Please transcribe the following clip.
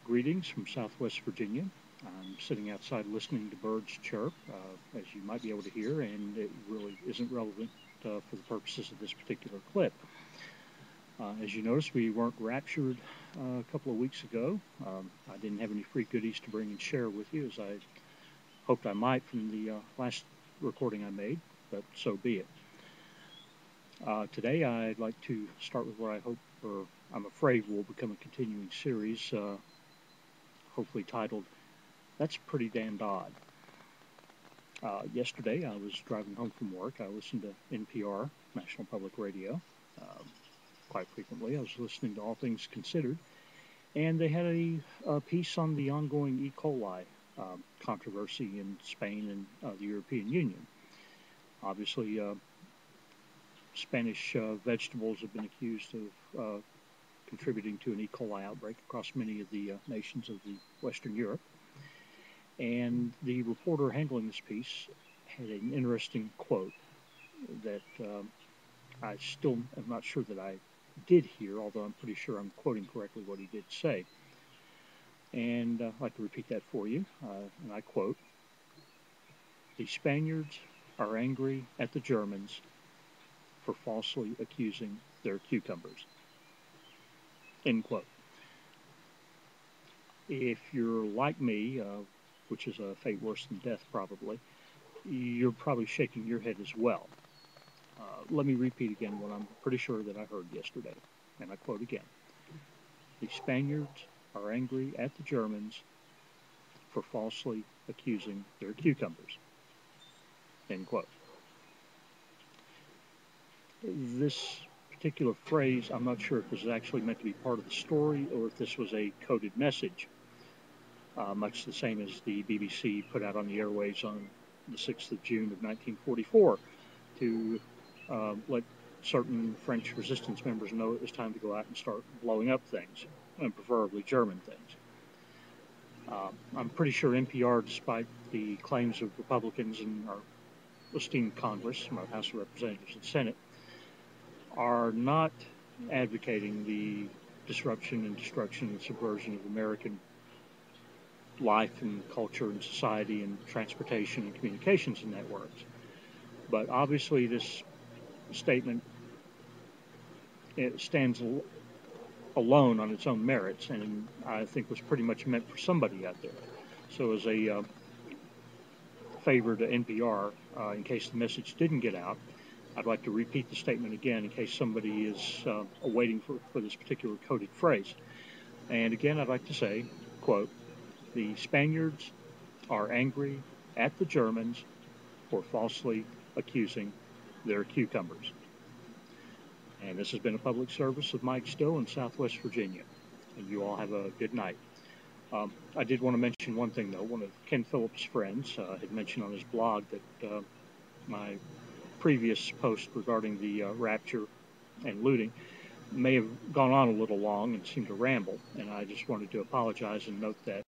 Greetings from Southwest Virginia. I'm sitting outside listening to birds chirp, as you might be able to hear, and it really isn't relevant for the purposes of this particular clip. As you notice, we weren't raptured a couple of weeks ago. I didn't have any free goodies to bring and share with you, as I hoped I might from the last recording I made, but so be it. Today, I'd like to start with what I hope, or I'm afraid, will become a continuing series, hopefully titled, That's Pretty Damned Odd. Yesterday, I was driving home from work. I listened to NPR, National Public Radio, quite frequently. I was listening to All Things Considered, and they had a piece on the ongoing E. coli controversy in Spain and the European Union. Obviously, Spanish vegetables have been accused of contributing to an E. coli outbreak across many of the nations of the Western Europe. And the reporter handling this piece had an interesting quote that I still am not sure that I did hear, although I'm pretty sure I'm quoting correctly what he did say. And I'd like to repeat that for you. And I quote, "The Spaniards are angry at the Germans for falsely accusing their cucumbers." End quote. If you're like me, which is a fate worse than death probably, you're probably shaking your head as well. Let me repeat again what I'm pretty sure that I heard yesterday, and I quote again. "The Spaniards are angry at the Germans for falsely accusing their cucumbers." End quote. This particular phrase, I'm not sure if this is actually meant to be part of the story or if this was a coded message, much the same as the BBC put out on the airwaves on the 6th of June of 1944 to let certain French resistance members know it was time to go out and start blowing up things, and preferably German things. I'm pretty sure NPR, despite the claims of Republicans in our esteemed Congress, our House of Representatives and Senate, are not advocating the disruption and destruction and subversion of American life and culture and society and transportation and communications networks. But obviously this statement, it stands alone on its own merits, and I think was pretty much meant for somebody out there. So as a favor to NPR, in case the message didn't get out, I'd like to repeat the statement again in case somebody is awaiting for this particular coded phrase. And again, I'd like to say, quote, "The Spaniards are angry at the Germans for falsely accusing their cucumbers." And this has been a public service of Mike Still in Southwest Virginia. And you all have a good night. I did want to mention one thing, though. One of Ken Phillips' friends had mentioned on his blog that my previous post regarding the rapture and looting may have gone on a little long and seemed to ramble. And I just wanted to apologize and note that